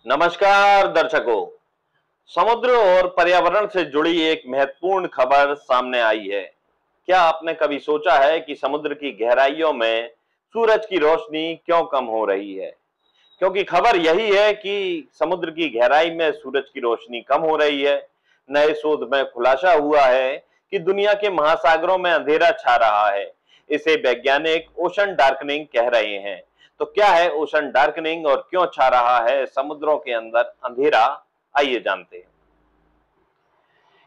नमस्कार दर्शकों। समुद्र और पर्यावरण से जुड़ी एक महत्वपूर्ण खबर सामने आई है। क्या आपने कभी सोचा है कि समुद्र की गहराइयों में सूरज की रोशनी क्यों कम हो रही है? क्योंकि खबर यही है कि समुद्र की गहराई में सूरज की रोशनी कम हो रही है। नए शोध में खुलासा हुआ है कि दुनिया के महासागरों में अंधेरा छा रहा है। इसे वैज्ञानिक ओशन डार्कनिंग कह रहे हैं। तो क्या है ओशन डार्कनिंग और क्यों छा रहा है समुद्रों के अंदर अंधेरा? आइए जानते हैं।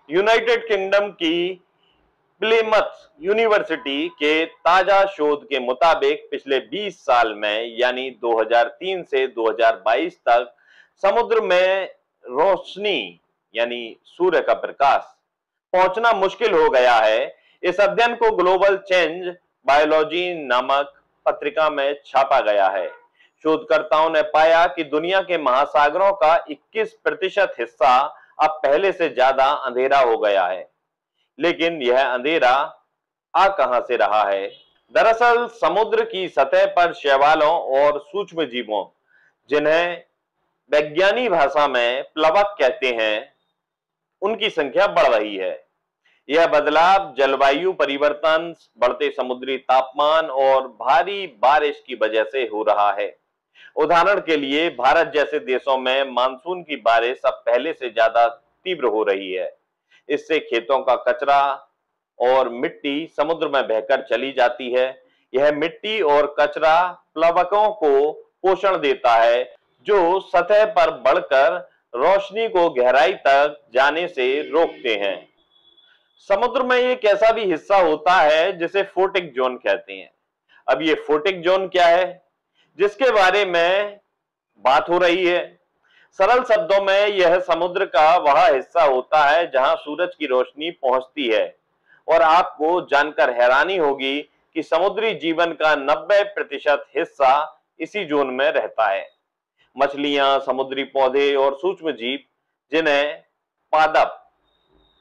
यूनाइटेड किंगडम की प्लिमथ यूनिवर्सिटी के ताजा शोध के मुताबिक पिछले 20 साल में यानी 2003 से 2022 तक समुद्र में रोशनी यानी सूर्य का प्रकाश पहुंचना मुश्किल हो गया है। इस अध्ययन को ग्लोबल चेंज बायोलॉजी नामक पत्रिका में छापा गया है। शोधकर्ताओं ने पाया कि दुनिया के महासागरों का 21% हिस्सा अब पहले से ज्यादा अंधेरा हो गया है। लेकिन यह अंधेरा आ कहां से रहा है? दरअसल समुद्र की सतह पर शैवालों और सूक्ष्म जीवों, जिन्हें वैज्ञानिक भाषा में प्लवक कहते हैं, उनकी संख्या बढ़ रही है। यह बदलाव जलवायु परिवर्तन, बढ़ते समुद्री तापमान और भारी बारिश की वजह से हो रहा है। उदाहरण के लिए भारत जैसे देशों में मानसून की बारिश अब पहले से ज्यादा तीव्र हो रही है। इससे खेतों का कचरा और मिट्टी समुद्र में बहकर चली जाती है। यह मिट्टी और कचरा प्लवकों को पोषण देता है, जो सतह पर बढ़कर रोशनी को गहराई तक जाने से रोकते हैं। समुद्र में एक ऐसा भी हिस्सा होता है जिसे फोटिक जोन कहते हैं। अब ये फोटिक जोन क्या है, जिसके बारे में बात हो रही है? सरल शब्दों में यह समुद्र का वह हिस्सा होता है जहां सूरज की रोशनी पहुंचती है। और आपको जानकर हैरानी होगी कि समुद्री जीवन का 90% हिस्सा इसी जोन में रहता है। मछलियां, समुद्री पौधे और सूक्ष्म जीव, जिन्हें पादप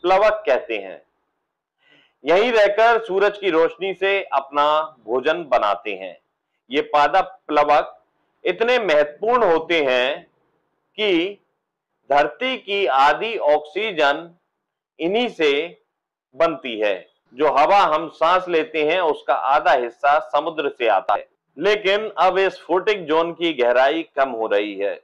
प्लवक कहते हैं, यहीं रहकर सूरज की रोशनी से अपना भोजन बनाते हैं। ये पादप प्लवक इतने महत्वपूर्ण होते हैं कि धरती की आधी ऑक्सीजन इन्हीं से बनती है। जो हवा हम सांस लेते हैं उसका आधा हिस्सा समुद्र से आता है। लेकिन अब इस फोटिक जोन की गहराई कम हो रही है।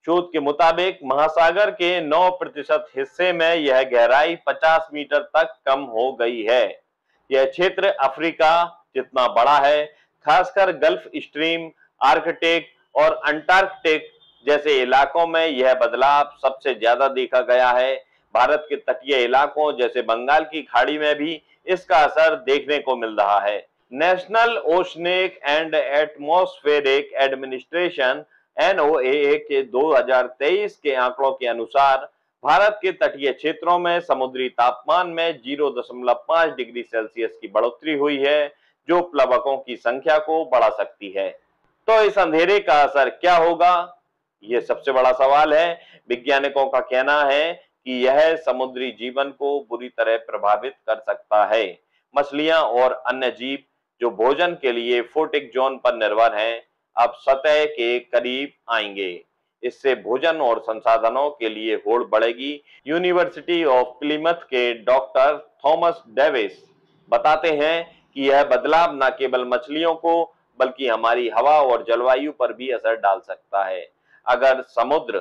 शोध के मुताबिक महासागर के 9% हिस्से में यह गहराई 50 मीटर तक कम हो गई है। यह क्षेत्र अफ्रीका जितना बड़ा है। खासकर गल्फ स्ट्रीम, आर्कटिक और अंटार्कटिक जैसे इलाकों में यह बदलाव सबसे ज्यादा देखा गया है। भारत के तटीय इलाकों जैसे बंगाल की खाड़ी में भी इसका असर देखने को मिल रहा है। National oceanic and atmospheric administration NOAA के 2023 के आंकड़ों के अनुसार भारत के तटीय क्षेत्रों में समुद्री तापमान में 0.5 डिग्री सेल्सियस की बढ़ोतरी हुई है, जो प्लवकों की संख्या को बढ़ा सकती है। तो इस अंधेरे का असर क्या होगा, यह सबसे बड़ा सवाल है। वैज्ञानिकों का कहना है कि यह समुद्री जीवन को बुरी तरह प्रभावित कर सकता है। मछलियां और अन्य जीव जो भोजन के लिए फोटिक जोन पर निर्भर हैं, अब सतह के करीब आएंगे। इससे भोजन और संसाधनों के लिए होड़ बढ़ेगी। यूनिवर्सिटी ऑफ प्लिमथ के डॉक्टर थॉमस डेविस बताते हैं कि यह बदलाव न केवल मछलियों को बल्कि हमारी हवा और जलवायु पर भी असर डाल सकता है। अगर समुद्र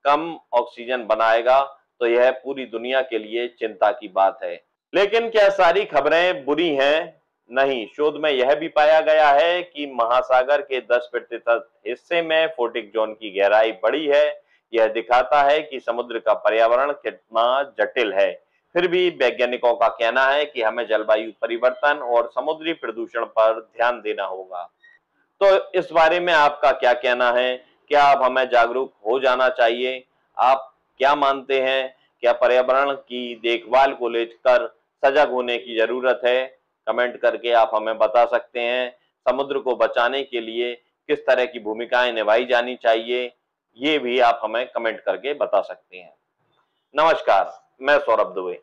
कम ऑक्सीजन बनाएगा तो यह पूरी दुनिया के लिए चिंता की बात है। लेकिन क्या सारी खबरें बुरी हैं? नहीं, शोध में यह भी पाया गया है कि महासागर के 10% हिस्से में फोटिक जोन की गहराई बढ़ी है। यह दिखाता है कि समुद्र का पर्यावरण कितना जटिल है। फिर भी वैज्ञानिकों का कहना है कि हमें जलवायु परिवर्तन और समुद्री प्रदूषण पर ध्यान देना होगा। तो इस बारे में आपका क्या कहना है? क्या अब हमें जागरूक हो जाना चाहिए? आप क्या मानते हैं? क्या पर्यावरण की देखभाल को लेकर सजग होने की जरूरत है? कमेंट करके आप हमें बता सकते हैं। समुद्र को बचाने के लिए किस तरह की भूमिकाएं निभाई जानी चाहिए, ये भी आप हमें कमेंट करके बता सकते हैं। नमस्कार, मैं सौरभ दुबे।